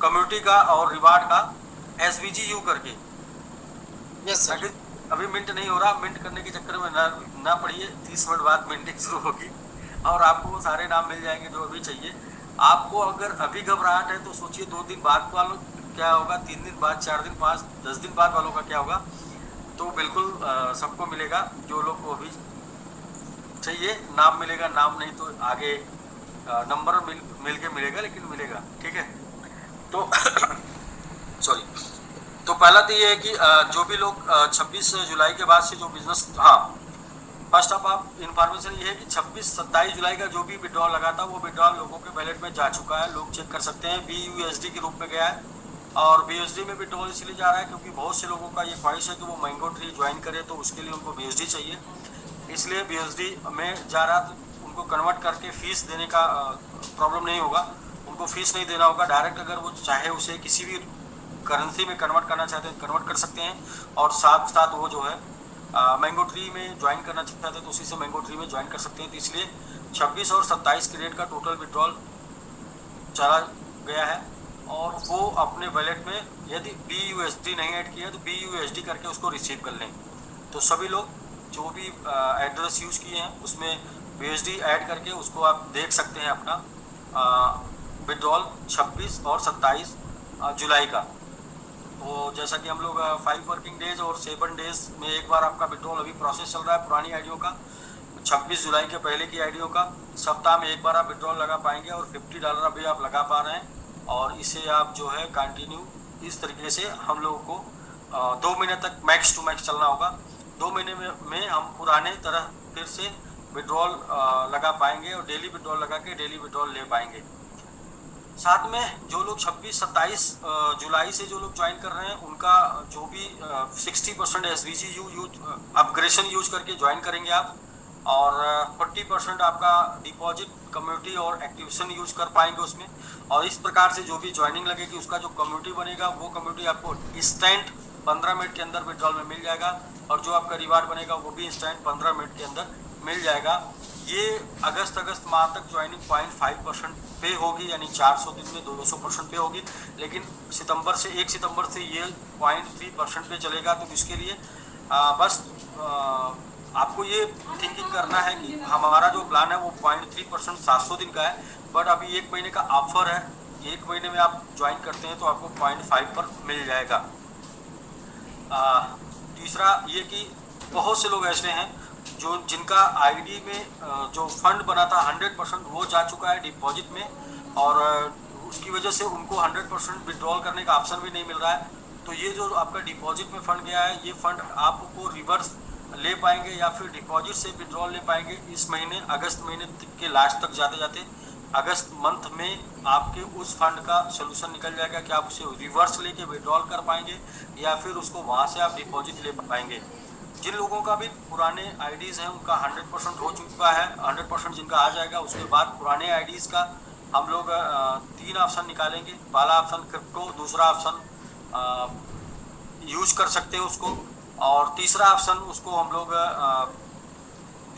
Community का और reward का SVGU करके। Yes sir. अभी मिंट नहीं हो रहा, मिंट करने के चक्कर में ना पड़िए, 30 मिनट बाद मिंटिंग शुरू होगी और आपको वो सारे नाम मिल जाएंगे जो अभी चाहिए आपको। अगर अभी घबराहट है तो सोचिए 2 दिन बाद वालों क्या होगा, 3 दिन बाद, 4 दिन, 5, 10 दिन बाद वालों का क्या होगा। तो बिल्कुल सबको मिलेगा, जो लोग को अभी चाहिए नाम मिलेगा, नाम नहीं तो आगे नंबर मिल के मिलेगा, लेकिन मिलेगा, ठीक है। तो सॉरी। तो पहला तो ये है कि जो भी लोग 26 जुलाई के बाद से जो बिजनेस, हाँ, फर्स्ट ऑफ आप इन्फॉर्मेशन ये है कि 26-27 जुलाई का जो भी विड्रॉल लगा था वो विड्रॉल लोगों के वैलेट में जा चुका है, लोग चेक कर सकते हैं। BUSD के रूप में गया है और BUSD में विड्रॉल इसलिए जा रहा है क्योंकि बहुत से लोगों का ये ख्वाहिश है कि वो मैंगो ट्री ज्वाइन करे, तो उसके लिए उनको BUSD चाहिए, इसलिए BUSD में जा रहा। तो उनको कन्वर्ट करके फीस देने का प्रॉब्लम नहीं होगा, उनको फीस नहीं देना होगा। डायरेक्ट अगर वो चाहे उसे किसी भी करेंसी में कन्वर्ट करना चाहते हैं कन्वर्ट कर सकते हैं, और साथ साथ वो जो है मैंगो ट्री में ज्वाइन करना चाहते हैं तो उसी से मैंगो ट्री में ज्वाइन कर सकते हैं। तो इसलिए 26 और 27 के रेट का टोटल विड्रॉल चला गया है और वो अपने वैलेट में यदि BUSD नहीं ऐड किया तो BUSD करके उसको रिसीव कर लें। तो सभी लोग जो भी एड्रेस यूज किए हैं उसमें BUSD ऐड करके उसको आप देख सकते हैं अपना विड्रॉल 26 और 27 जुलाई का। तो जैसा कि हम लोग 5 वर्किंग डेज और 7 डेज में एक बार आपका विड्रॉल अभी प्रोसेस चल रहा है पुरानी आईडियो का, 26 जुलाई के पहले की आईडियो का। सप्ताह में एक बार आप विड्रॉल लगा पाएंगे और $50 अभी आप लगा पा रहे हैं, और इसे आप जो है कंटिन्यू इस तरीके से हम लोगों को 2 महीने तक मैक्स टू मैक्स चलना होगा। 2 महीने में हम पुराने तरह फिर से विड्रॉल लगा पाएंगे और डेली विड्रॉल लगा के डेली विड्रॉल ले पाएंगे। साथ में जो लोग 26-27 जुलाई से जो लोग ज्वाइन कर रहे हैं उनका जो भी 60% SVGU यूज अपग्रेशन यूज करके ज्वाइन करेंगे आप, और 40% आपका डिपॉजिट कम्युनिटी और एक्टिवेशन यूज कर पाएंगे उसमें। और इस प्रकार से जो भी ज्वाइनिंग लगेगी उसका जो कम्युनिटी बनेगा वो कम्युनिटी आपको इंस्टेंट 15 मिनट के अंदर विड्रॉल में मिल जाएगा, और जो आपका रिवार्ड बनेगा वो भी इंस्टेंट 15 मिनट के अंदर मिल जाएगा। ये अगस्त माह तक ज्वाइनिंग 0.5% पे होगी, यानी 400 दिन में 200% पे होगी, लेकिन 1 सितंबर से ये 0.3% पे चलेगा। तो इसके लिए बस आपको ये थिंकिंग करना है कि हमारा जो प्लान है वो 0.3% 700 दिन का है, बट अभी 1 महीने का ऑफर है, 1 महीने में आप ज्वाइन करते हैं तो आपको 0.5 पर मिल जाएगा। तीसरा ये कि बहुत से लोग ऐसे हैं जो जिनका आईडी में जो फंड बना था 100% वो जा चुका है डिपॉजिट में, और उसकी वजह से उनको 100% विड्रॉल करने का ऑप्शन भी नहीं मिल रहा है। तो ये जो आपका डिपॉजिट में फंड गया है, ये फंड आपको रिवर्स ले पाएंगे या फिर डिपॉजिट से विड्रॉल ले पाएंगे इस महीने, अगस्त महीने के लास्ट तक जाते जाते अगस्त मंथ में आपके उस फंड का सोल्यूशन निकल जाएगा कि आप उसे रिवर्स लेके विड्रॉल कर पाएंगे या फिर उसको वहाँ से आप डिपॉजिट ले पाएंगे। जिन लोगों का भी पुराने आईडीज़ हैं उनका 100% हो चुका है, 100% जिनका आ जाएगा, उसके बाद पुराने आईडीज़ का हम लोग 3 ऑप्शन निकालेंगे। पहला ऑप्शन क्रिप्टो, दूसरा ऑप्शन यूज कर सकते हैं उसको, और तीसरा ऑप्शन उसको हम लोग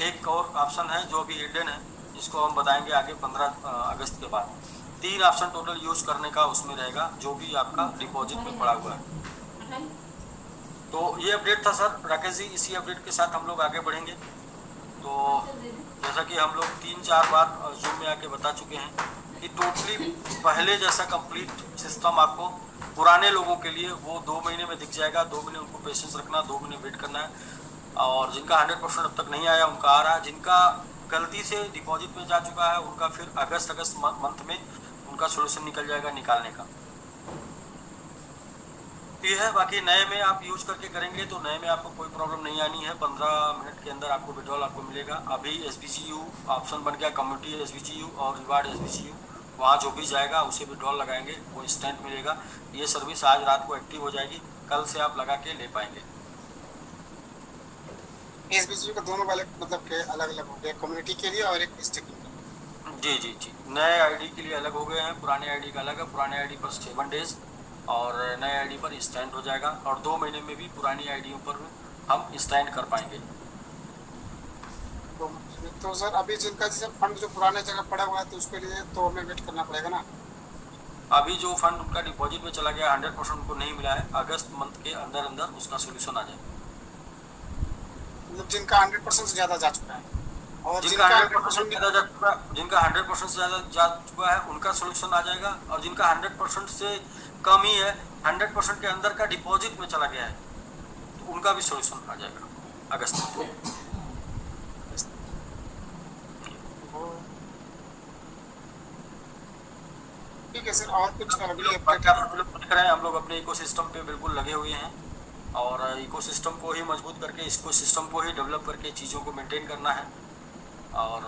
एक और ऑप्शन है जो भी हिडन है जिसको हम बताएंगे आगे 15 अगस्त के बाद। 3 ऑप्शन टोटल यूज करने का उसमें रहेगा जो भी आपका डिपॉजिट में पड़ा हुआ है। तो ये अपडेट था सर राकेश जी, इसी अपडेट के साथ हम लोग आगे बढ़ेंगे। तो जैसा कि हम लोग 3-4 बार जूम में आके बता चुके हैं कि टोटली पहले जैसा कंप्लीट सिस्टम आपको पुराने लोगों के लिए वो 2 महीने में दिख जाएगा। 2 महीने उनको पेशेंस रखना, 2 महीने वेट करना है, और जिनका 100% अब तक नहीं आया उनका आ रहा है, जिनका गलती से डिपॉजिट में जा चुका है उनका फिर अगस्त मंथ में उनका सोल्यूशन निकल जाएगा निकालने का। ये है, बाकी नए में आप यूज करके करेंगे तो नए में आपको कोई प्रॉब्लम नहीं आनी है। 15 मिनट के अंदर आपको विड्रॉल आपको मिलेगा। अभी SVGU ऑप्शन बन गया, कम्युनिटी SVGU और रिवार्ड SVGU, वहाँ जो भी जाएगा उसे विड्रॉल लगाएंगे वो इंस्टेंट मिलेगा। ये सर्विस आज रात को एक्टिव हो जाएगी, कल से आप लगा के ले पाएंगे। SVGU का दोनों वैलेट मतलब के अलग अलग हो गए, कम्युनिटी के लिए और एक स्टेकिंग के लिए। जी, नए आईडी के लिए अलग हो गए हैं, पुराने आईडी का अलग है। पुराने आईडी पर 7 डेज और नए आईडी पर इंस्टेंट हो जाएगा, और 2 महीने में भी पुरानी आईडियों पर हम इंस्टेंट कर पाएंगे। तो सर अभी जिनका जैसे फंड जो पुराने जगह पड़ा हुआ है तो उसके लिए तो हमें वेट करना पड़ेगा ना। अभी जो फंड उनका डिपॉजिट में चला गया 100% उनको नहीं मिला है, अगस्त मंथ के अंदर अंदर उसका सोल्यूशन आ जाएगा। मतलब जिनका 100% से ज्यादा जा चुका है और जिनका जिनका 100% से 100% ज्यादा जा चुका जिनका 100% से ज्यादा जा चुका है उनका सोल्यूशन आ जाएगा, और जिनका 100% से कम ही है, 100% के अंदर का डिपॉजिट में चला गया है, तो उनका भी सोल्यूशन आ जाएगा अगस्त में। ठीक है सर, और कुछ अगली अपडेट बाकी है? आप लोग देख रहे हैं, हम लोग अपने इकोसिस्टम पे बिल्कुल लगे हुए हैं, और इकोसिस्टम को ही मजबूत करके, इसको सिस्टम को ही डेवलप करके चीज़ों को मेंटेन करना है, और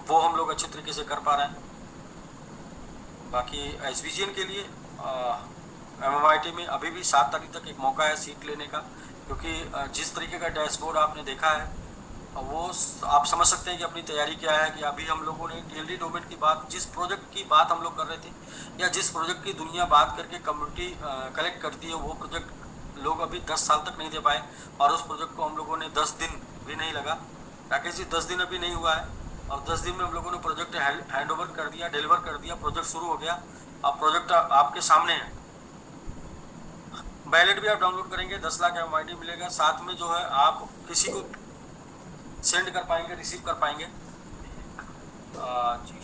वो हम लोग अच्छे तरीके से कर पा रहे हैं। बाकी एसबीजीएन के लिए एमएमआईटी में अभी भी 7 तारीख तक एक मौका है सीट लेने का, क्योंकि जिस तरीके का डैशबोर्ड आपने देखा है वो आप समझ सकते हैं कि अपनी तैयारी क्या है। कि अभी हम लोगों ने टीएलडी डोमेन की बात, जिस प्रोजेक्ट की बात हम लोग कर रहे थे, या जिस प्रोजेक्ट की दुनिया बात करके कम्युनिटी कलेक्ट करती है, वो प्रोजेक्ट लोग अभी 10 साल तक नहीं दे पाए, और उस प्रोजेक्ट को हम लोगों ने 10 दिन भी नहीं लगा। राकेश जी 10 दिन अभी नहीं हुआ है, और 10 दिन में हम लोगों ने प्रोजेक्ट हैंड ओवर कर दिया, डिलीवर कर दिया, प्रोजेक्ट शुरू हो गया। अब प्रोजेक्ट आपके सामने है, बैलेट भी आप डाउनलोड करेंगे, 10 लाख एमआईटी मिलेगा, साथ में जो है आप किसी को सेंड कर पाएंगे, रिसीव कर पाएंगे। जी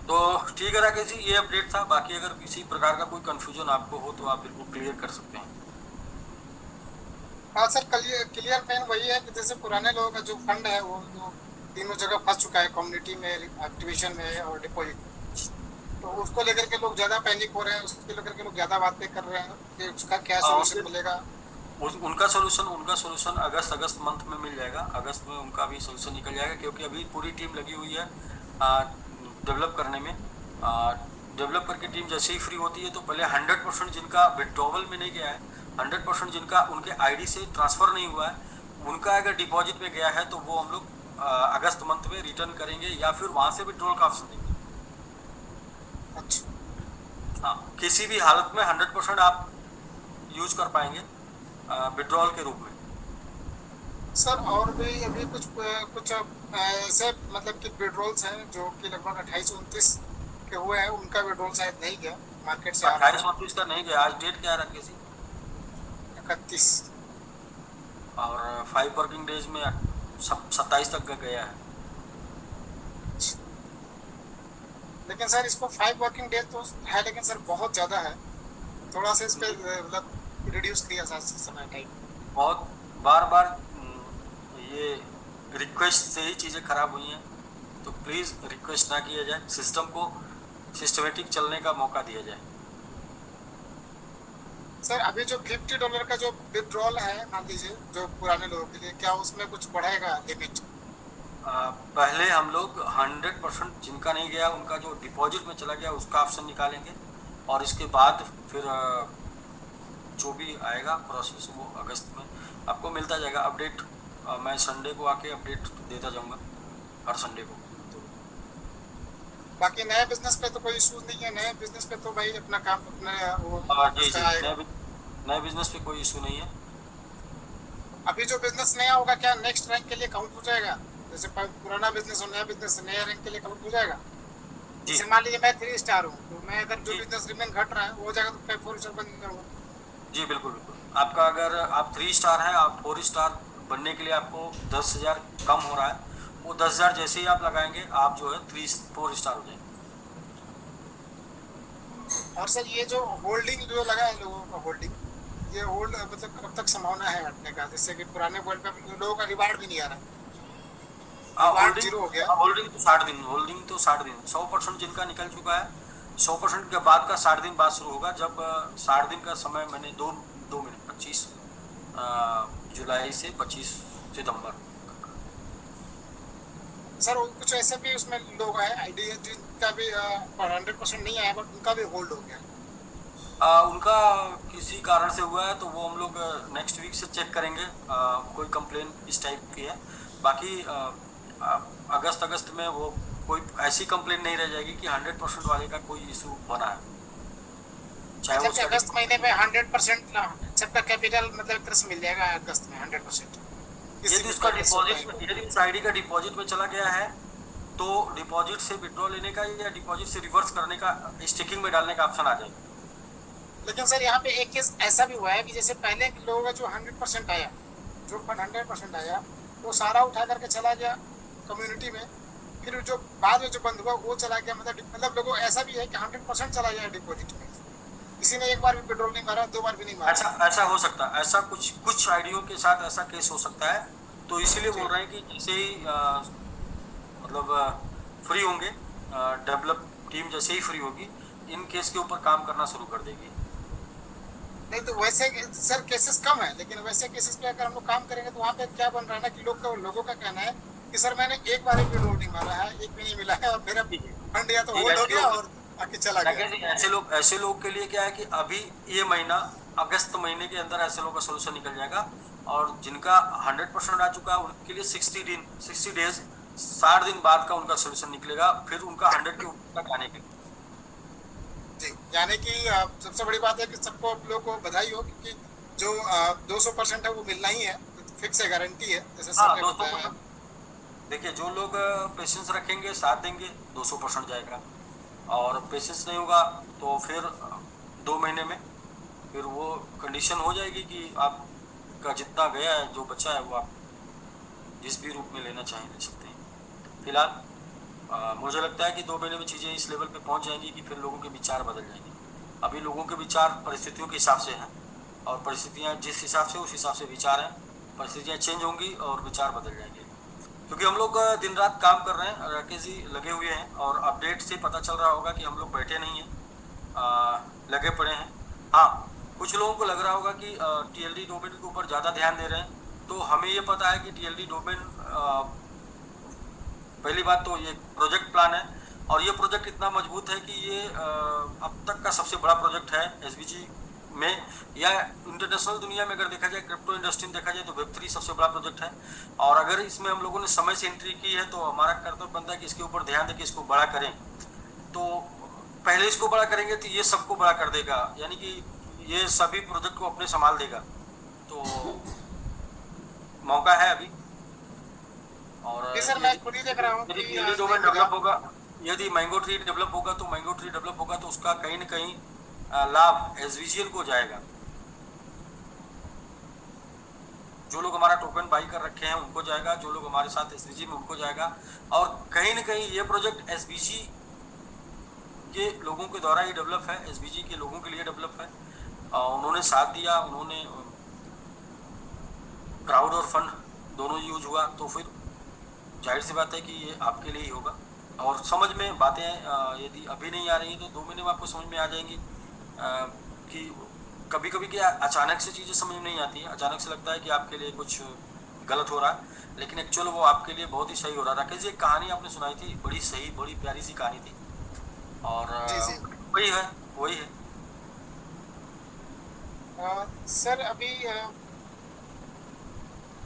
तो ठीक है राकेश जी, ये अपडेट था। बाकी अगर किसी प्रकार का कोई कंफ्यूजन आपको हो तो आप बिल्कुल क्लियर कर सकते हैं। हाँ सर, क्लियर पेन वही है कि जैसे पुराने लोगों का जो फंड है वो जो तीनों जगह फंस चुका है, कम्युनिटी में, एक्टिवेशन में और डिपॉजिट, तो उसको लेकर के लोग ज्यादा पैनिक हो रहे हैं, उसको लेकर के लोग ज्यादा बातें कर रहे हैं कि उसका क्या सोल्यूशन मिलेगा। उनका सोल्यूशन अगस्त मंथ में मिल जाएगा। अगस्त में उनका भी सोल्यूशन निकल जाएगा, क्योंकि अभी पूरी टीम लगी हुई है डेवलप करने में। डेवलप करके टीम जैसे ही फ्री होती है तो पहले 100% जिनका विड्रॉवल में नहीं गया है, 100% जिनका उनके आईडी से ट्रांसफर नहीं हुआ है, उनका अगर डिपॉजिट में गया है तो वो हम लोग अगस्त मंथ में रिटर्न करेंगे, या फिर वहां से विड्रॉल का ऑप्शन देंगे। अच्छा। हाँ, किसी भी हालत में 100% आप यूज कर पाएंगे विड्रॉल के रूप में। सर और भी अभी कुछ ऐसे मतलब कि विड्रॉल्स हैं जो कि लगभग 28-29 के हुए हैं, उनका विड्रॉल शायद नहीं गया, मार्केट से आ रहा है। 28-29 का नहीं गया। आज डेट क्या रखी थी? 31। और 5 वर्किंग डेज में 27 तक का गया है। लेकिन सर इसको 5 वर्किंग डेज तो है, लेकिन सर बहुत ज़्यादा है, थोड़ा सा इस पे मतलब रिड्यूस किया जा समय टाइम। बहुत बार बार ये रिक्वेस्ट से ही चीज़ें खराब हुई हैं, तो प्लीज़ रिक्वेस्ट ना किया जाए, सिस्टम को सिस्टमेटिक चलने का मौका दिया जाए। सर अभी जो $50 का जो विड्रॉल है, मान लीजिए जो पुराने लोगों के लिए, क्या उसमें कुछ बढ़ेगा लिमिट? पहले हम लोग 100% जिनका नहीं गया, उनका जो डिपॉजिट में चला गया उसका ऑप्शन निकालेंगे, और इसके बाद फिर जो भी आएगा प्रोसेस वो अगस्त में आपको मिलता जाएगा अपडेट। मैं संडे को आके अपडेट देता जाऊंगा हर संडे को। बाकी नए बिजनेस पे तो कोई इशू नहीं है, नए बिजनेस पे तो भाई अपना काम अपने वो जी उसका आएगा। नए बिजनेस पे कोई इशू नहीं है। अभी जो बिजनेस नया होगा क्या नेक्स्ट रैंक के लिए काउंट हो जाएगा? जैसे पुराना बिजनेस और नया बिजनेस नया रैंक के लिए काउंट हो जाएगा? जैसे मान लीजिए मैं 3 स्टार हूँ, तो मैं अगर जो बिजनेस रिमेन घट रहा है वो हो जाएगा तो मैं 4 स्टार बन जाऊंगा। जी बिल्कुल बिल्कुल। आपका अगर आप 3 स्टार हैं, आप 4 स्टार बनने के लिए आपको 10,000 कम हो रहा है, वो 10,000 जैसे ही आप लगाएंगे आप जो है 4 स्टार हो जाएंगे। और सर ये जो होल्डिंग जो लगा है लोगों का, होल्डिंग, ये होल्ड मतलब कब तक संभावना है हटने का? जैसे कि पुराने वर्ल्ड पे लोगों का रिवार्ड भी नहीं आ रहा है, रिवार्ड जीरो हो गया। होल्डिंग तो 60 दिन, 100% जिनका निकल चुका है, 100% के बाद का 60 दिन बाद शुरू होगा। जब 60 दिन का समय मैंने 2 मिनट 25 जुलाई से 25 सितंबर। सर कुछ ऐसे भी उसमें लोग हैं आईडी जिनका भी 100% नहीं आया, बट उनका भी होल्ड हो गया। उनका किसी कारण से हुआ है तो वो हम लोग नेक्स्ट वीक से चेक करेंगे। कोई कंप्लेन इस टाइप की है, बाकी अगस्त में वो कोई ऐसी कंप्लेन नहीं रह जाएगी कि 100% वाले का कोई इशू बना है, चाहे वो मतलब कि उसका अगस्त महीने में 100% सबका कैपिटल मतलब एक तरह से मिल जाएगा अगस्त में 100%, किसी यदि भी उसका प्रकार से डिपॉजिट, यदि उस आईडी का डिपॉजिट में चला गया है तो डिपॉजिट से विड्रॉ लेने का या डिपॉजिट से रिवर्स करने का, स्टिकिंग में डालने का ऑप्शन आ जाएगा। लेकिन सर यहाँ पे एक केस ऐसा भी हुआ है कि जैसे पहले के लोगों का जो 100% आया, जो फंड 100% आया वो सारा उठा करके चला गया कम्युनिटी में, फिर जो बाद में जो बंद हुआ वो चला गया, मतलब लोगों ऐसा भी है कि 100% चला गया डिपॉजिट में, किसी ने एक बार भी पेट्रोल नहीं मारा, 2 बार भी नहीं मारा। ऐसा ऐसा हो सकता है, ऐसा कुछ कुछ आईडियों के साथ ऐसा केस हो सकता है। तो इसीलिए जी बोल रहे हैं कि जैसे ही मतलब फ्री होंगे, डेवलप टीम जैसे ही फ्री होगी इन केस के ऊपर काम करना शुरू कर देगी। नहीं तो वैसे सर केसेस कम है, लेकिन वैसे केसेस पे अगर हम लोग काम करेंगे तो वहाँ पे क्या बन रहा है ना कि लोगों का कहना है कि सर मैंने एक बार भी पेट्रोल नहीं मारा है, एक भी नहीं मिला है, और मेरा फंड या तो ठीक है, होल्ड हो ऐसे गया लोग, और आके चला गया। ऐसे लोग के लिए क्या है कि अभी ये महीना, अगस्त महीने के अंदर ऐसे लोगों का सोल्यूशन निकल जाएगा। और जिनका 100% आ चुका है उनके लिए 60 डेज, 60 दिन बाद का उनका सोल्यूशन निकलेगा, फिर उनका 100 के ऊपर तक आने के लिए। जी, यानी कि सबसे बड़ी बात है कि सबको आप लोग को बधाई हो, क्योंकि जो 200% है वो मिलना ही है, फिक्स है, गारंटी है, जैसे सर हाँ, ने दोस्तों बताया। देखिए, जो लोग पेशेंस रखेंगे, साथ देंगे, 200% जाएगा। और पेशेंस नहीं होगा तो फिर 2 महीने में फिर वो कंडीशन हो जाएगी कि आपका जितना गया है, जो बचा है वो आप जिस भी रूप में लेना चाहें ले सकते हैं। फिलहाल मुझे लगता है कि 2 महीने में चीज़ें इस लेवल पे पहुंच जाएंगी कि फिर लोगों के विचार बदल जाएंगे। अभी लोगों के विचार परिस्थितियों के हिसाब से हैं, और परिस्थितियां जिस हिसाब से, उस हिसाब से विचार हैं। परिस्थितियां चेंज होंगी और विचार बदल जाएंगे, क्योंकि हम लोग दिन रात काम कर रहे हैं, राकेश जी लगे हुए हैं, और अपडेट से पता चल रहा होगा कि हम लोग बैठे नहीं हैं, लगे पड़े हैं। हाँ, कुछ लोगों को लग रहा होगा कि टीएलडी डोमेन के ऊपर ज़्यादा ध्यान दे रहे हैं, तो हमें ये पता है कि टीएलडी डोमेन, पहली बात तो ये प्रोजेक्ट प्लान है, और ये प्रोजेक्ट इतना मजबूत है कि ये अब तक का सबसे बड़ा प्रोजेक्ट है एसबीजी में, या इंटरनेशनल दुनिया में अगर देखा जाए, क्रिप्टो इंडस्ट्री में देखा जाए तो वेब3 सबसे बड़ा प्रोजेक्ट है। और अगर इसमें हम लोगों ने समय से एंट्री की है तो हमारा कर्तव्य बनता है कि इसके ऊपर ध्यान दें कि इसको बड़ा करें। तो पहले इसको बड़ा करेंगे तो ये सबको बड़ा कर देगा, यानी कि ये सभी प्रोजेक्ट को अपने संभाल देगा। तो मौका है अभी। और जी सर, मैं खुद ही देख रहा हूँ यदि कि टीएलडी डोमेन डेवलप होगा, यदि मैंगो ट्री डेवलप होगा तो मैंगो ट्री डेवलप होगा तो उसका कहीं ना कहीं लाभ एसवीजीएल को जाएगा। जो लोग हमारा टोकन बाई कर रखे हैं उनको जाएगा, जो लोग हमारे साथ एसवीजी में उनको जाएगा, और कहीं ना कहीं ये प्रोजेक्ट एसबीजी के लोगों के द्वारा ही डेवलप है, एसबीजी के लोगों के लिए डेवलप है। उन्होंने साथ दिया, उन्होंने क्राउड और फंड दोनों यूज हुआ, तो फिर जाहिर सी बात है कि ये आपके लिए ही होगा। और समझ में बातें यदि अभी नहीं आ रही तो 2 महीने में आपको समझ में आ जाएंगी कि कभी कभी क्या अचानक से चीज़ें समझ में नहीं आती है, अचानक से लगता है कि आपके लिए कुछ गलत हो रहा है, लेकिन एक्चुअल वो आपके लिए बहुत ही सही हो रहा है। राकेश जी, एक कहानी आपने सुनाई थी, बड़ी सही, बड़ी प्यारी सी कहानी थी, और जी जी वही है, वही है। सर अभी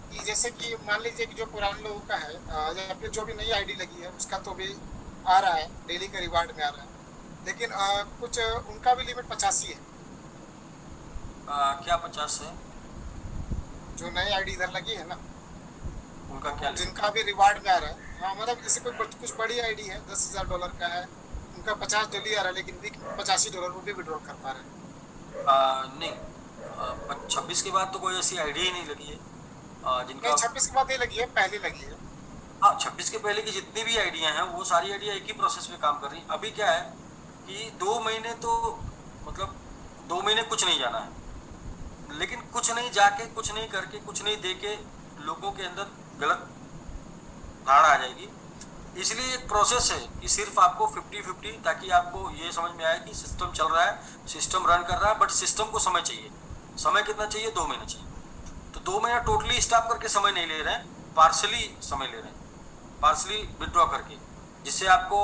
कि जैसे कि मान लीजिए कि जो पुराने लोगों का है, या फिर जो भी नई आईडी लगी है उसका तो भी आ रहा है, डेली का रिवार्ड में आ रहा है, लेकिन कुछ उनका भी लिमिट 85 है। क्या 50 है? जो नई आईडी इधर लगी है ना, उनका क्या लिमिट? जिनका भी रिवार्ड में आ रहा है, हाँ मतलब जैसे कोई कुछ बड़ी आईडी है, $10,000 का है, उनका 50 डेली आ रहा है, लेकिन वीक $85 वो भी विड्रॉ कर पा रहे हैं। नहीं, 26 के बाद तो कोई ऐसी आईडी ही नहीं लगी है जिनका। नहीं, 26 के बाद नहीं लगी है, पहले लगी है। हाँ, 26 के पहले की जितनी भी आइडिया हैं वो सारी आइडिया एक ही प्रोसेस पे काम कर रही हैं। अभी क्या है कि 2 महीने तो मतलब 2 महीने कुछ नहीं जाना है, लेकिन कुछ नहीं जाके, कुछ नहीं करके, कुछ नहीं देके लोगों के अंदर गलत धारणा आ जाएगी। इसलिए एक प्रोसेस है कि सिर्फ आपको 50-50, ताकि आपको ये समझ में आए कि सिस्टम चल रहा है, सिस्टम रन कर रहा है, बट सिस्टम को समय चाहिए। समय कितना चाहिए? 2 महीना चाहिए। तो 2 महीना टोटली स्टॉप करके समय नहीं ले रहे हैं, पार्सली समय ले रहे हैं, पार्सली विड्रॉ करके, जिससे आपको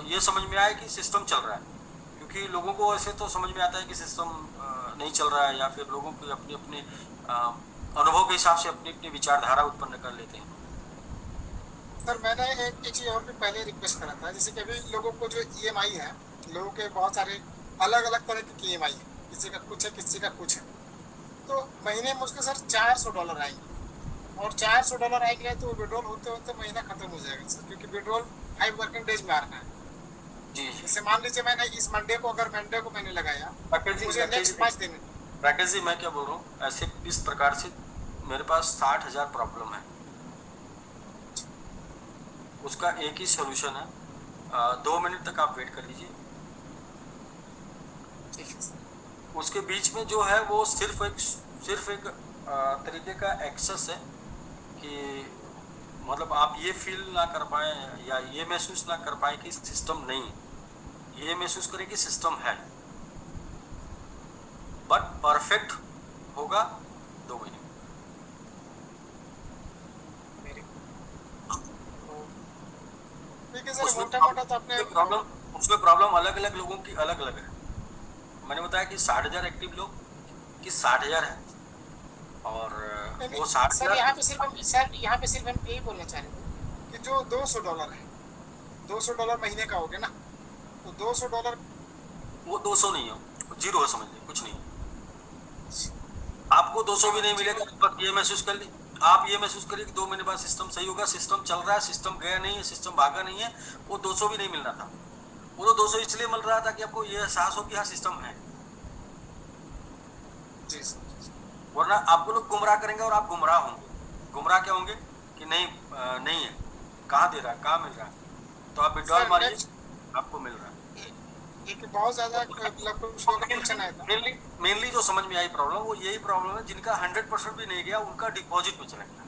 ये समझ में आए कि सिस्टम चल रहा है। क्योंकि लोगों को ऐसे तो समझ में आता है कि सिस्टम नहीं चल रहा है, या फिर लोगों को अपने अपने अनुभव के हिसाब से अपनी अपनी विचारधारा उत्पन्न कर लेते हैं। सर मैंने एक चीज और भी पहले रिक्वेस्ट करा था, जैसे कि अभी लोगों को जो ईएमआई है, लोगों के बहुत सारे अलग अलग तरह की ईएमआई है, किसी का कुछ है किसी का कुछ है। तो महीने में उसके सर $400 आएंगे, और $400 आएंगे तो विड्रॉल होते होते महीना खत्म हो जाएगा सर, क्योंकि विड्रॉल 5 वर्किंग डेज में आ रहा है। जी जैसे मान लीजिए मैंने इस मंडे को, अगर मंडे को मैंने लगाया, राकेश तो जी, मुझे नेक्स्ट 5 दिन। राकेश जी मैं क्या बोल रहा हूँ, ऐसे इस प्रकार से मेरे पास 60,000 प्रॉब्लम है, उसका एक ही सोल्यूशन है, 2 मिनट तक आप वेट कर लीजिए। ठीक है सर। उसके बीच में जो है वो सिर्फ एक तरीके का एक्सेस है कि मतलब आप ये फील ना कर पाए या ये महसूस ना कर पाए कि सिस्टम नहीं है, ये महसूस करें कि सिस्टम है, बट परफेक्ट होगा 2 महीने। मेरे ठीक है सर, उसमें मोटा मोटा तो आपने प्रॉब्लम अलग अलग लोगों की अलग अलग है। मैंने बताया कि 60,000 एक्टिव लोग कि 60,000 है, और वो सर 60,000 यहाँ पे सिर्फ हम यही बोलना चाह रहे थे कि जो $200 है, $200 महीने का हो गया ना, तो $200। वो 200 नहीं है, जीरो है, समझ लीजिए कुछ नहीं है। आपको 200 भी नहीं मिलेगा, बस ये महसूस कर ली, आप ये महसूस करिए कि 2 महीने बाद सिस्टम सही होगा, सिस्टम चल रहा है, सिस्टम गया नहीं है, सिस्टम भागा नहीं है। वो 200 भी नहीं मिलना था, वो तो 200 इसलिए मिल रहा था कि आपको ये एहसास हो कि हाँ सिस्टम है, जी सर। वरना आपको लोग गुमराह करेंगे और आप गुमराह होंगे। गुमराह क्या होंगे कि नहीं नहीं है, कहाँ दे रहा है, कहाँ मिल रहा है, तो आप विड्रॉल मारिए, आपको मिल रहा है। एक बहुत ज्यादा क्वेश्चन आया था। मेनली जो समझ में आई प्रॉब्लम, वो यही प्रॉब्लम है जिनका 100% भी नहीं गया, उनका डिपॉजिट में चला गया।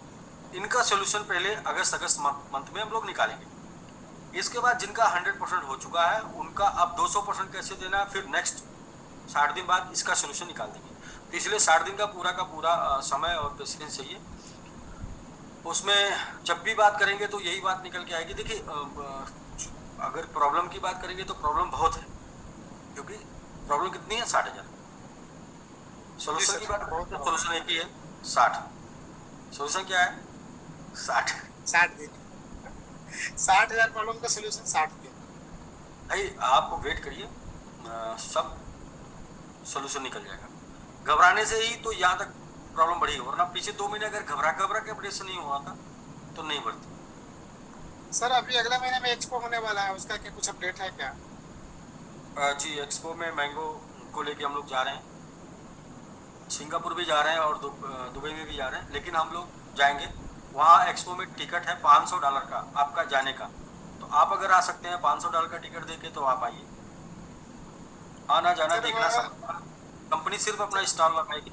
इनका सोल्यूशन पहले अगस्त मंथ में हम लोग निकालेंगे। इसके बाद जिनका 100% हो चुका है, उनका अब 200% कैसे देना है, फिर नेक्स्ट 60 दिन बाद इसका सोल्यूशन निकाल देंगे। तो इसलिए 60 दिन का पूरा समय और पेशेंस चाहिए। उसमें जब भी बात करेंगे तो यही बात निकल के आएगी। देखिए अगर प्रॉब्लम की बात करेंगे तो प्रॉब्लम बहुत है, क्योंकि प्रॉब्लम कितनी है, 60,000। सोल्यूशन की बात करें तो सोल्यूशन एक ही है, 60। सोल्यूशन क्या है, 60 दिन 60,000 प्रॉब्लम का सोल्यूशन 60 दिन। भाई आप वेट करिए, सब सोल्यूशन निकल जाएगा। घबराने से ही तो यहाँ तक प्रॉब्लम बढ़ी है, वरना पीछे 2 महीने अगर घबरा के ऑपरेशन नहीं हुआ था तो नहीं बढ़ती। सर अभी अगले महीने में एक्सपो होने वाला है, उसका क्या कुछ अपडेट है क्या? जी एक्सपो में मैंगो को लेके हम लोग जा रहे हैं, सिंगापुर भी जा रहे हैं और दुबई में भी जा रहे हैं, लेकिन हम लोग जाएंगे वहाँ। एक्सपो में टिकट है $500 का आपका जाने का, तो आप अगर आ सकते हैं $500 का टिकट देके तो आप आइए। आना जाना देखना सब, कंपनी सिर्फ अपना स्टॉल लगाएगी,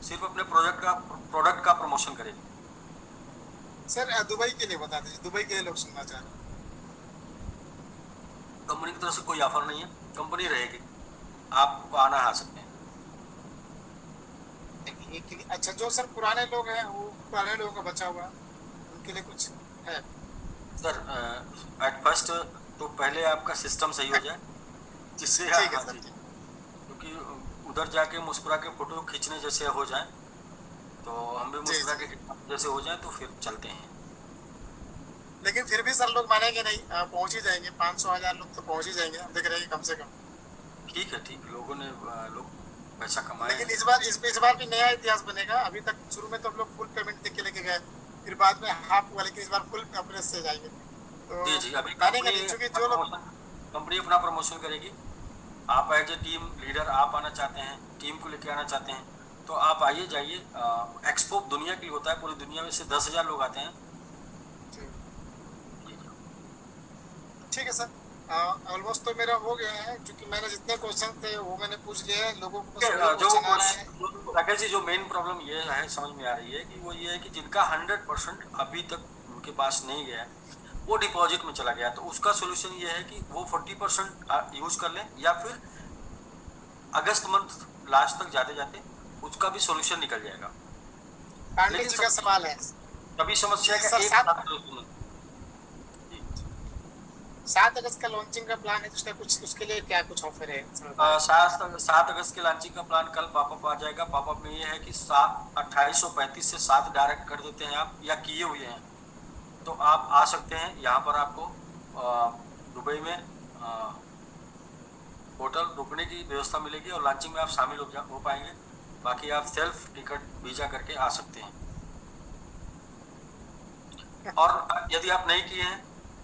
सिर्फ अपने प्रोडक्ट का प्रमोशन करेगी। सर दुबई के लिए बता दीजिए, दुबई के लिए लोग सुनना चाह रहे हैं। कंपनी की तरफ से कोई ऑफर नहीं है, कंपनी रहेगी, आप आना आ सकते हैं। अच्छा, जो सर पुराने लोग हैं, वो पुराने लोगों का बचा हुआ, उनके लिए कुछ है? सर एट फर्स्ट तो पहले आपका सिस्टम सही हो जाए, जिससे ठीक है सर, क्योंकि उधर जाके मुस्कुरा के फोटो खींचने जैसे हो जाए, तो हम भी मुस्कुरा के जैसे हो जाए तो फिर चलते हैं। लेकिन फिर भी सर लोग मानेंगे नहीं, पहुंच ही जाएंगे, 500,000 लोग तो पहुंच ही जाएंगे, हम देख रहे हैं कम से कम। ठीक है, ठीक, लोगों ने लोग पैसा कमाया। लेकिन इस बार भी नया इतिहास बनेगा। अभी तक शुरू में तो हम लोग फुल पेमेंट दे के लेके गए, फिर बाद में हाफ हुआ, लेकिन इस बार फुल अपने से जाएंगे। तो जी जी, अभी क्योंकि जो लोग कंपनी अपना प्रमोशन करेगी। आप एज ए टीम लीडर आप आना चाहते हैं, टीम को लेके आना चाहते हैं, तो आप आइए जाइए। एक्सपो दुनिया के लिए होता है, पूरी दुनिया में से 10,000 लोग आते हैं। ठीक है सर, ऑलमोस्ट तो मेरा हो गया है, क्योंकि मैंने जितने क्वेश्चन थे वो मैंने पूछ लिया है। लोगों को राकेश जी, जो मेन प्रॉब्लम ये है समझ में आ रही है कि वो ये है कि जिनका 100% अभी तक उनके पास नहीं गया, वो डिपॉजिट में चला गया, तो उसका सोल्यूशन ये है कि वो 40% यूज कर लें, या फिर अगस्त मंथ लास्ट तक जाते जाते उसका भी सोल्यूशन निकल जाएगा। पांडे जी का सवाल है, कभी समस्या का एक 7 अगस्त का लॉन्चिंग का प्लान है, उसका कुछ उसके लिए क्या कुछ ऑफर है? 7 अगस्त के लॉन्चिंग का प्लान कल पॉपअप आ जाएगा। पॉपअप में ये है कि 2835 से 7 डायरेक्ट कर देते हैं आप, या किए हुए हैं तो आप आ सकते हैं। यहाँ पर आपको दुबई में होटल रुकने की व्यवस्था मिलेगी और लॉन्चिंग में आप शामिल हो पाएंगे। बाकी आप सेल्फ टिकट वीजा करके आ सकते हैं। और यदि आप नहीं किए हैं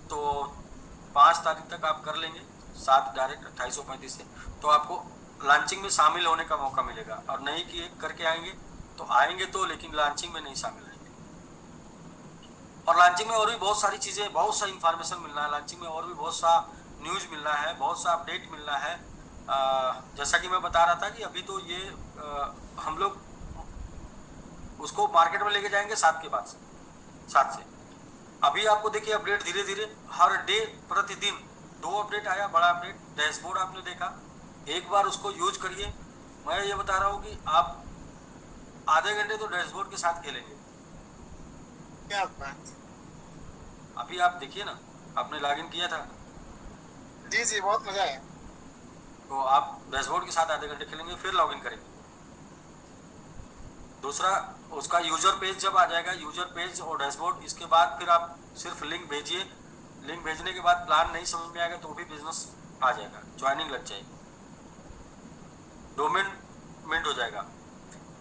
तो 5 तारीख तक आप कर लेंगे, 7 डायरेक्ट 2835 से, तो आपको लॉन्चिंग में शामिल होने का मौका मिलेगा। और नहीं किए करके आएंगे तो आएंगे तो, लेकिन लॉन्चिंग में नहीं शामिल रहेंगे। और लॉन्चिंग में और भी बहुत सारी चीज़ें, बहुत सा इंफॉर्मेशन मिलना है लॉन्चिंग में, और भी बहुत सा न्यूज़ मिलना है, बहुत सा अपडेट मिलना है। जैसा कि मैं बता रहा था कि अभी तो ये हम लोग उसको मार्केट में लेके जाएंगे 7 के बाद से, 7 से। अभी आपको देखिए अपडेट धीरे धीरे हर डे, प्रतिदिन 2 अपडेट आया, बड़ा अपडेट। डैशबोर्ड आपने देखा, एक बार उसको यूज करिए। मैं ये बता रहा हूँ कि आप आधे घंटे तो डैशबोर्ड के साथ खेलेंगे। क्या बात। अभी आप देखिए ना, आपने लॉगिन किया था जी जी, बहुत मजा आया। तो आप डैशबोर्ड के साथ आधे घंटे खेलेंगे, फिर लॉगिन करेंगे। दूसरा, उसका यूजर पेज जब आ जाएगा, यूजर पेज और डैशबोर्ड, इसके बाद फिर आप सिर्फ लिंक भेजिए। लिंक भेजने के बाद प्लान नहीं समझ में आएगा तो भी बिजनेस आ जाएगा, ज्वाइनिंग लग जाएगी, डोमेन मिंट हो जाएगा।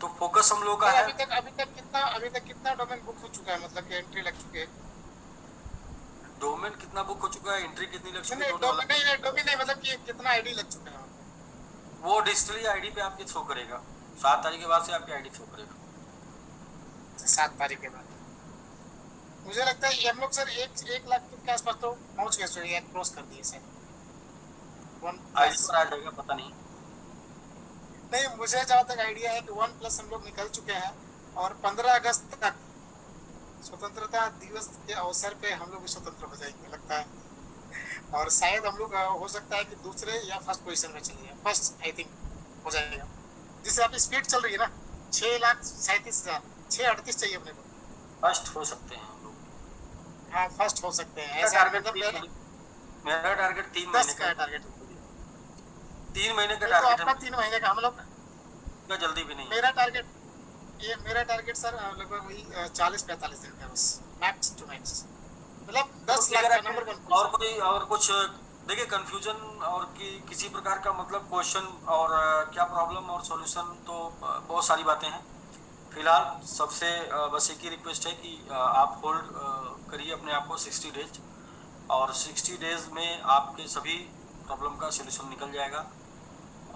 तो फोकस हम लोग का नहीं, है। अभी तक कितना डोमेन बुक हो चुका है, मतलब कि एंट्री लग चुके हैं? डोमेन कितना बुक हो चुका है, एंट्री कितनी लग चुकी है, नहीं दोनों डोमेन अलग। नहीं, डोमेन नहीं, मतलब कि कितना आईडी लग चुका है? वो डिजिटली आईडी पे आपके शो करेगा, 7 तारीख के बाद से आपकी आईडी शो करेगा। 7 तारीख के बाद? मुझे लगता है ये हम लोग सर 1 लाख के आसपास तो पहुंच गए सर, ये क्रॉस कर दिए सर। One ID plus. पर आ जाएगा, पता नहीं। नहीं, मुझे जहाँ तक आइडिया है कि 1 प्लस हम लोग निकल चुके हैं, और 15 अगस्त तक स्वतंत्रता दिवस के अवसर पे हम लोग भी स्वतंत्र हो जाएंगे लगता है। और शायद हम लोग हो सकता है कि दूसरे या फर्स्ट पोजीशन में चले जाए, फर्स्ट आई थिंक हो जाएगा। जिससे आपकी स्पीड चल रही है ना, 6,37,000, 638 चाहिए अपने को। फर्स्ट हो सकते हैं हम लोग। हाँ, फर्स्ट हो सकते हैं मेरा ऐसा, टारगेट मतलब मेरा मेरा टारगेट 10 3 महीने का का टारगेट। 3 महीने का नहीं तो टारगेट आपका है। 3 महीने का, हम लोग इतना जल्दी भी नहीं है। मेरा टारगेट सर लगभग वही 40-45 दिन का, बस मैक्स टू मैक्स, मतलब चलो 10 ठीक लाख है, का नंबर वन और पोजीशन। कोई और कुछ देखिए, कंफ्यूजन और किसी प्रकार का मतलब क्वेश्चन और क्या प्रॉब्लम और सॉल्यूशन, तो बहुत सारी बातें हैं। फिलहाल सबसे बस एक ही रिक्वेस्ट है कि आप होल्ड करिए अपने आप को 60 डेज, और 60 डेज में आपके सभी प्रॉब्लम का सॉल्यूशन निकल जाएगा।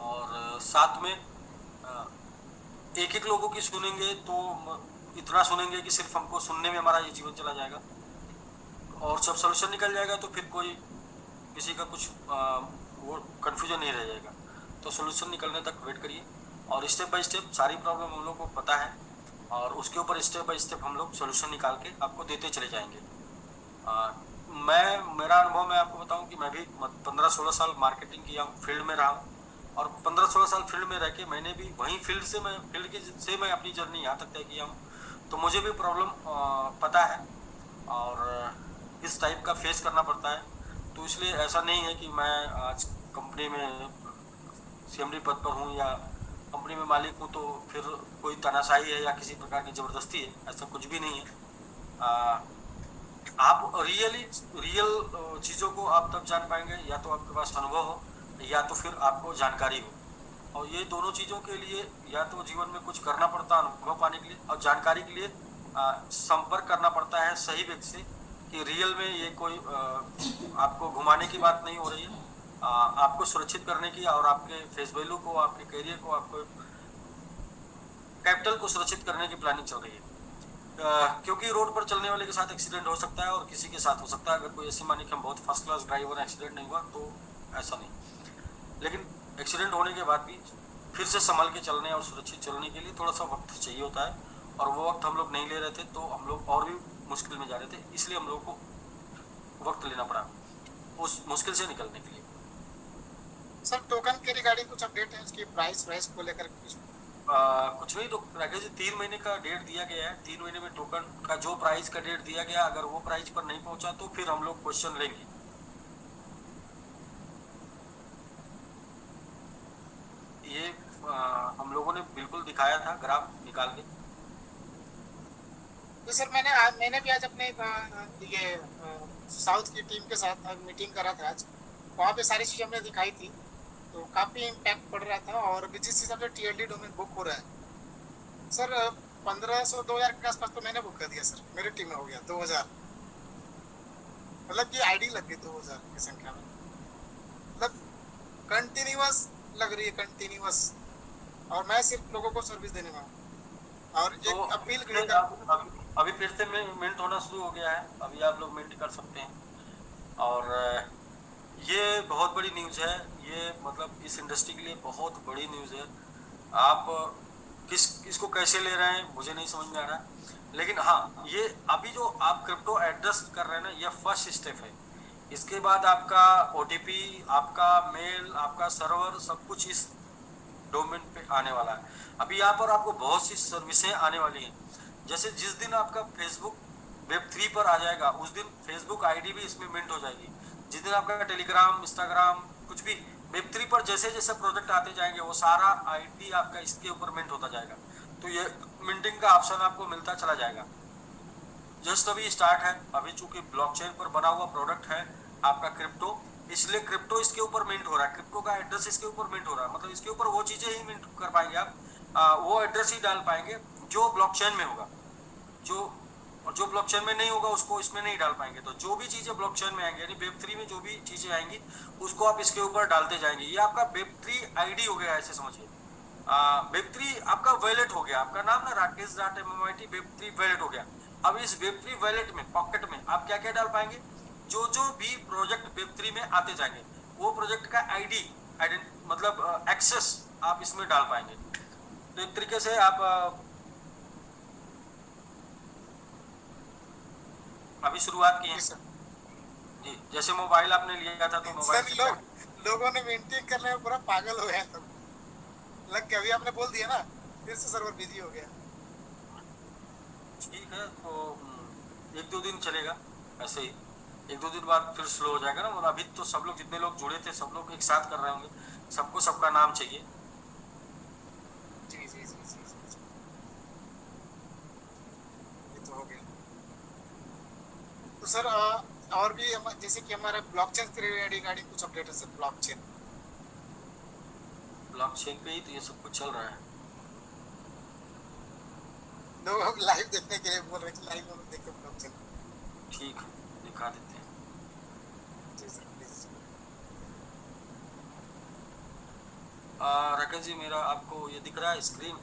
और साथ में एक एक लोगों की सुनेंगे तो इतना सुनेंगे कि सिर्फ हमको सुनने में हमारा ये जीवन चला जाएगा, और जब सोल्यूशन निकल जाएगा तो फिर कोई किसी का कुछ वो कन्फ्यूजन नहीं रह जाएगा। तो सोल्यूशन निकलने तक वेट करिए, और स्टेप बाय स्टेप सारी प्रॉब्लम हम लोग को पता है, और उसके ऊपर स्टेप बाय स्टेप हम लोग सोल्यूशन निकाल के आपको देते चले जाएंगे। मेरा अनुभव मैं आपको बताऊं कि मैं भी 15-16 साल मार्केटिंग किया हूँ, फील्ड में रहा हूँ, और 15-16 साल फील्ड में रह के मैंने भी वहीं फील्ड से मैं अपनी जर्नी यहाँ तक तय किया हूँ। तो मुझे भी प्रॉब्लम पता है, और इस टाइप का फेस करना पड़ता है। तो इसलिए ऐसा नहीं है कि मैं आज कंपनी में सीएमडी पद पर हूँ या कंपनी में मालिक हूँ तो फिर कोई तानाशाही है या किसी प्रकार की ज़बरदस्ती है, ऐसा कुछ भी नहीं है। आप रियल चीज़ों को आप तब जान पाएंगे, या तो आपके पास अनुभव हो या तो फिर आपको जानकारी हो। और ये दोनों चीज़ों के लिए या तो जीवन में कुछ करना पड़ता है अनुभव पाने के लिए, और जानकारी के लिए संपर्क करना पड़ता है सही व्यक्ति से, कि रियल में ये कोई आपको घुमाने की बात नहीं हो रही है। आपको सुरक्षित करने की, और आपके फेस वैल्यू को, आपके करियर को, आपको कैपिटल को सुरक्षित करने की प्लानिंग चल रही है। क्योंकि रोड पर चलने वाले के साथ एक्सीडेंट हो सकता है और किसी के साथ हो सकता है। अगर कोई ऐसे माने कि हम बहुत फर्स्ट क्लास ड्राइवर, एक्सीडेंट नहीं हुआ, तो ऐसा नहीं। लेकिन एक्सीडेंट होने के बाद भी फिर से संभल के चलने और सुरक्षित चलने के लिए थोड़ा सा वक्त चाहिए होता है, और वो वक्त हम लोग नहीं ले रहे थे तो हम लोग और भी मुश्किल में जा रहे थे, इसलिए हम लोग को वक्त लेना पड़ा उस मुश्किल से निकलने के लिए। सर टोकन के रिगार्डिंग कुछ अपडेट है, उसकी प्राइस प्राइस को लेकर कुछ? कुछ नहीं, तो राकेश जी 3 महीने का डेट दिया गया है। 3 महीने में टोकन का जो प्राइस का डेट दिया गया, अगर वो प्राइस पर नहीं पहुंचा तो फिर हम लोग क्वेश्चन लेंगे। ये हम लोगों ने बिल्कुल दिखाया था ग्राफ निकाल के। तो सर मैंने भी आज अपने ये साउथ की टीम के साथ मीटिंग करा था आज। वहाँ पे सारी चीज़ हमने दिखाई थी, तो काफ़ी इम्पैक्ट पड़ रहा था। और अभी जिस हिसाब से टीएलडी डोमेन बुक हो रहा है सर, 1500 2000 के आसपास तो मैंने बुक कर दिया सर, मेरी टीम में हो गया 2000। मतलब कि आईडी लग गई 2000 की संख्या में। मतलब कंटिन्यूअस लग रही है, कंटिन्यूअस। और मैं सिर्फ लोगों को सर्विस देने में हूँ। और तो एक अपील फिर कर, आप अभी फिर से मिंट होना शुरू हो गया है, अभी आप लोग मिंट कर सकते हैं। और ये बहुत बड़ी न्यूज़ है, ये मतलब इस इंडस्ट्री के लिए बहुत बड़ी न्यूज़ है। आप किसको कैसे ले रहे हैं मुझे नहीं समझ में आ रहा, लेकिन हाँ, ये अभी जो आप क्रिप्टो एड्रेस कर रहे हैं ना, ये फर्स्ट स्टेप है। इसके बाद आपका ओटीपी, आपका मेल, आपका सर्वर, सब कुछ इस डोमेन पे आने वाला है। अभी यहाँ पर आपको बहुत सी सर्विसें आने वाली हैं। जैसे जिस दिन आपका फेसबुक वेब 3 पर आ जाएगा, उस दिन फेसबुक आईडी भी इसमें मिंट हो जाएगी। जिस दिन आपका टेलीग्राम, इंस्टाग्राम, कुछ भी वेब 3 पर जैसे जैसे प्रोजेक्ट आते जाएंगे, वो सारा आईडी आपका इसके ऊपर मिंट होता जाएगा। तो ये मिंटिंग का ऑप्शन आपको मिलता चला जाएगा। जस्ट अभी स्टार्ट है, अभी चूंकि ब्लॉकचेन पर बना हुआ प्रोडक्ट है आपका क्रिप्टो, इसलिए क्रिप्टो इसके ऊपर मिंट हो रहा है, क्रिप्टो का एड्रेस इसके ऊपर मिंट हो रहा है। मतलब इसके ऊपर वो चीजें ही मिंट कर पाएंगे आप, वो एड्रेस ही डाल पाएंगे जो ब्लॉकचेन में होगा। जो और जो ब्लॉकचेन में नहीं होगा उसको इसमें नहीं डाल पाएंगे। तो जो भी चीजें ब्लॉकचेन में आएंगी, यानी वेब 3 में जो भी चीजें आएंगी, उसको आप इसके ऊपर डालते जाएंगे। ये आपका वेब 3 आईडी हो गया, ऐसे समझिए। वेब 3 आपका वैलेट हो गया, आपका नाम ना rakesh.myt वेब 3 वैलेट हो गया। अब इस वेब 3 वैलेट में, पॉकेट में आप क्या क्या डाल पाएंगे, जो जो भी प्रोजेक्ट वेब 3 में आते जाएंगे, वो प्रोजेक्ट का आईडी, मतलब एक्सेस आप इसमें डाल पाएंगे। तो एक तरीके से आप अभी शुरुआत की है। जी सर। जी, जैसे मोबाइल आपने लिया था तो मोबाइल सर से क्या, लोगों ने मीटिंग करने में पूरा पागल हो गया सब। लग के अभी आपने बोल दिया ना, फिर से सर्वर बिजी हो गया। ठीक है तो 1-2 दिन चलेगा ऐसे ही। 1-2 दिन बाद फिर स्लो हो जाएगा ना। मतलब अभी तो सब लोग, जितने लोग जुड़े थे, सब लोग एक साथ कर रहे होंगे, सबको सबका नाम चाहिए। जी जी जी जी जी। ये तो हो गया। तो सर और भी जैसे कि हमारे ब्लॉकचेन के रिगार्डिंग कुछ अपडेट है सर? ब्लॉकचेन ब्लॉकचेन पे ही तो ये सब कुछ चल रहा है। लोग लाइव देखने के लिए बोल रहे हैं, लाइव में देखो ब्लॉकचेन। ठीक है, दिखा देते हैं। जी सर प्लीज। राकेश जी, मेरा आपको ये दिख रहा है स्क्रीन?